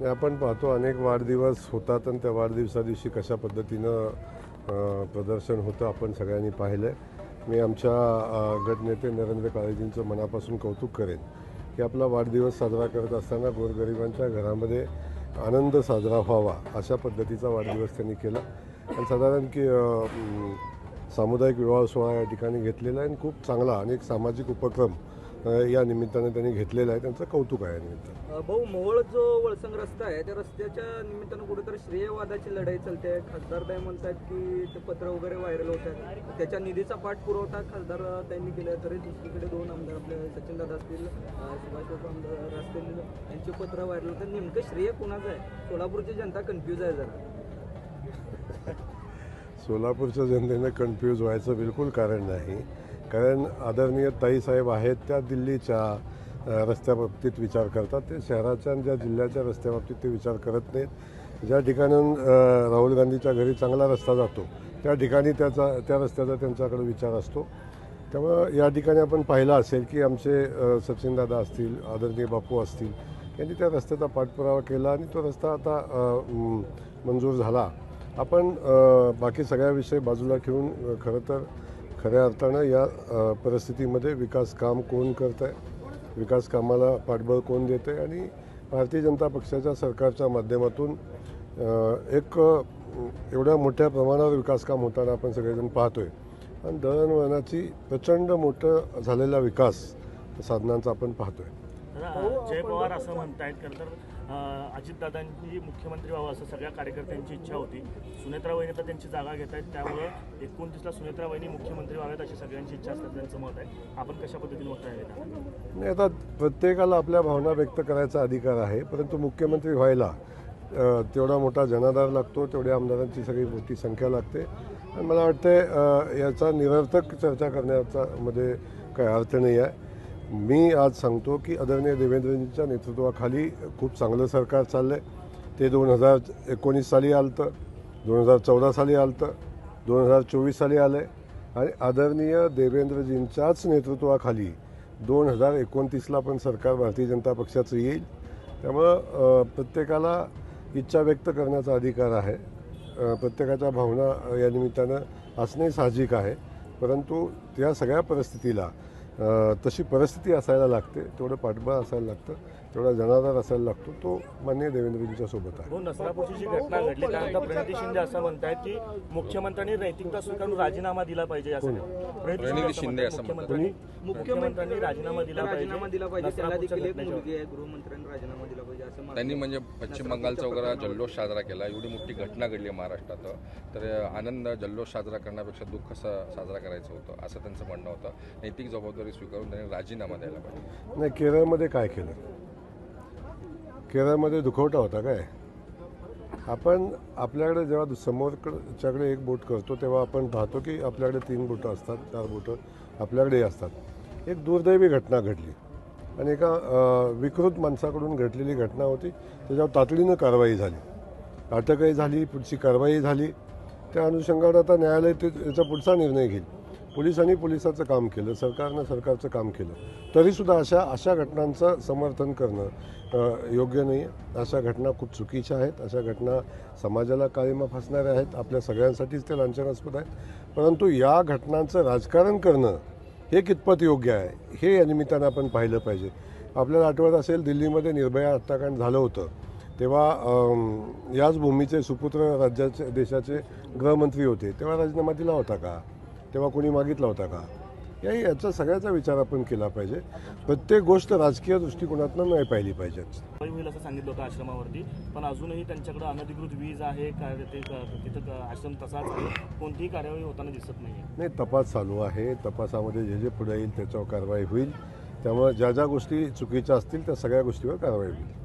आपण पाहतो अनेक वाढदिवस होतात आणि त्या वाढदिवसा दिवशी कशा पद्धतीनं प्रदर्शन होतं आपण सगळ्यांनी पाहिलं आहे। मी आमच्या गटनेते नरेंद्र काळेजींचं मनापासून कौतुक करेन की आपला वाढदिवस साजरा करत असताना गोरगरिबांच्या घरामध्ये आनंद साजरा व्हावा अशा पद्धतीचा वाढदिवस त्यांनी केला आणि साधारण की सामुदायिक विवाह सोहळा या ठिकाणी घेतलेला आहे आणि खूप चांगला अनेक सामाजिक उपक्रम या निमित्ताने त्यांनी घेतलेला आहे, त्यांचं कौतुक आहे निमित्त। भाऊ, मोहोळ जो वळसंग रस्ता आहे त्या रस्त्याच्या निमित्तानं कुठेतरी श्रेयवादाची लढाई चालते आहे। खासदार ताई म्हणतात की ते पत्र वगैरे व्हायरल होतात, त्याच्या निधीचा पाठपुरवठा खासदार ताईंनी केला, तरी दुसरीकडे दोन आमदार आपले सचिन दादा असतील, सुभाष आमदार असतील, यांचे पत्र व्हायरल होतात। नेमकं श्रेय कोणाचं आहे? सोलापूरची जनता कन्फ्यूज आहे जरा। सोलापूरच्या जनतेनं कन्फ्यूज व्हायचं बिलकुल कारण नाही, कारण आदरणीय ताईसाहेब आहेत त्या दिल्लीच्या रस्त्याबाबतीत विचार करतात, ते शहराच्या आणि ज्या जिल्ह्याच्या रस्त्याबाबतीत ते विचार करत नाहीत। ज्या ठिकाणून राहुल गांधीच्या घरी चांगला रस्ता जातो त्या ठिकाणी त्या रस्त्याचा त्यांच्याकडे विचार असतो। त्यामुळं या ठिकाणी आपण पाहिलं असेल की आमचे सचिनदादा असतील, आदरणीय बापू असतील, यांनी त्या रस्त्याचा पाठपुरावा केला आणि तो रस्ता आता मंजूर झाला। आपण बाकी सगळ्या विषय बाजूला ठेवून खरं तर खऱ्या अर्थानं या परिस्थितीमध्ये विकास काम कोण करत आहे, विकास कामाला पाठबळ कोण देतं आहे आणि भारतीय जनता पक्षाच्या सरकारच्या माध्यमातून एक एवढ्या मोठ्या प्रमाणावर विकास काम होताना आपण सगळेजण पाहतो आहे आणि दळणवळणाची प्रचंड मोठं झालेला विकास साधनांचा आपण पाहतो आहे। जय पवार असं म्हणतायत, खरं तर अजितदादांनी मुख्यमंत्री व्हावं असं सगळ्या कार्यकर्त्यांची इच्छा होती। सुनेत्रा वहिनी तर त्यांची जागा घेत आहेत, त्यामुळं 29ला सुनेत्रा वहिनी मुख्यमंत्री व्हाव्यात अशी सगळ्यांची इच्छा असतात, त्यांचं मत आहे। आपण कशा पद्धतीने मत आहे? नाही, आता प्रत्येकाला आपल्या भावना व्यक्त करायचा अधिकार आहे, परंतु मुख्यमंत्री व्हायला तेवढा मोठा जनाधार लागतो, तेवढ्या आमदारांची सगळी मोठी संख्या लागते आणि मला वाटतं याचा निरर्थक चर्चा करण्याचा मध्ये काही अर्थ नाही आहे। मी आज सांगतो की आदरणीय देवेंद्रजींच्या नेतृत्वाखाली खूप चांगलं सरकार चाललं आहे। ते 2019 साली आलं, 2014 साली आलं, 2024 साली आलं आहे आणि आदरणीय देवेंद्रजींच्याच नेतृत्वाखाली 2029ला पण सरकार भारतीय जनता पक्षाचं येईल। त्यामुळं प्रत्येकाला इच्छा व्यक्त करण्याचा अधिकार आहे, प्रत्येकाच्या भावना या निमित्तानं असणे साहजिक आहे, परंतु त्या सगळ्या परिस्थितीला तशी परिस्थिती असायला लागते, तेवढं पाठबळ असायला लागतं, तेवढा जनाधार असायला लागतो, तो माननीय देवेंद्रजींच्या सोबत आहे। नसरापूरची जी घटना घडली त्यानंतर प्रणिती शिंदे असं म्हणतायत की मुख्यमंत्र्यांनी नैतिकता स्वीकारून राजीनामा दिला पाहिजे असं प्रणिती शिंदे असं मुख्यमंत्र्यांनी राजीनामा दिला पाहिजे, त्याला देखील एक मुलगी आहे, गृहमंत्र्यांनी राजीनामा दिला पाहिजे असं त्यांनी म्हणजे पश्चिम बंगालचा वगैरे जल्लोष साजरा केला। एवढी मोठी घटना घडली आहे महाराष्ट्रात, तर आनंद जल्लोष साजरा करण्यापेक्षा दुःख साजरा करायचं होतं असं त्यांचं म्हणणं होतं। नैतिक जबाबदारी स्वीकारून त्यांनी राजीनामा द्यायला पाहिजे। नाही, केरळमध्ये काय केलं? केरळमध्ये दुखवटा होता काय? आपण आपल्याकडे जेव्हा समोरच्याकडे एक बोट करतो तेव्हा आपण पाहतो की आपल्याकडे 3 बोटं असतात, 4 बोटं आपल्याकडेही असतात। एक दुर्दैवी घटना घडली आणि एका विकृत माणसाकडून घडलेली घटना होती, त्याच्यावर तातडीनं कारवाई झाली, अटकही झाली, पुढची कारवाई झाली। त्या अनुषंगाने आता न्यायालय याचा पुढचा निर्णय घेईल। पोलिसांनी पोलिसाचं काम केलं, सरकारनं सरकारचं काम केलं, तरीसुद्धा अशा घटनांचं समर्थन करणं योग्य नाही आहे। अशा घटना खूप चुकीच्या आहेत, अशा घटना समाजाला काळिमा फासणाऱ्या आहेत, आपल्या सगळ्यांसाठीच ते लांछनास्पद आहेत, परंतु या घटनांचं राजकारण करणं हे कितपत योग्य आहे हे या निमित्तानं आपण पाहिलं पाहिजे। आपल्याला आठवत असेल दिल्लीमध्ये निर्भया हत्याकांड झालं होतं, तेव्हा याच भूमीचे सुपुत्र देशाचे गृहमंत्री होते, तेव्हा राजीनामा दिला होता का? तेव्हा कोणी मागितला होता का? याचा सगळ्याचा विचार आपण केला पाहिजे। प्रत्येक गोष्ट राजकीय दृष्टिकोनातून नाही पाहिली पाहिजे। होईल असं सांगितलं होतं आश्रमावरती, पण अजूनही त्यांच्याकडे अनधिकृत वीज आहे का, ते तिथं आश्रम तसाच आहे, कोणतीही कार्यवाही होताना दिसत नाही। तपास चालू आहे, तपासामध्ये जे पुढे येईल त्याच्यावर कारवाई होईल। त्यामुळे ज्या गोष्टी चुकीच्या असतील त्या सगळ्या गोष्टीवर कारवाई होईल।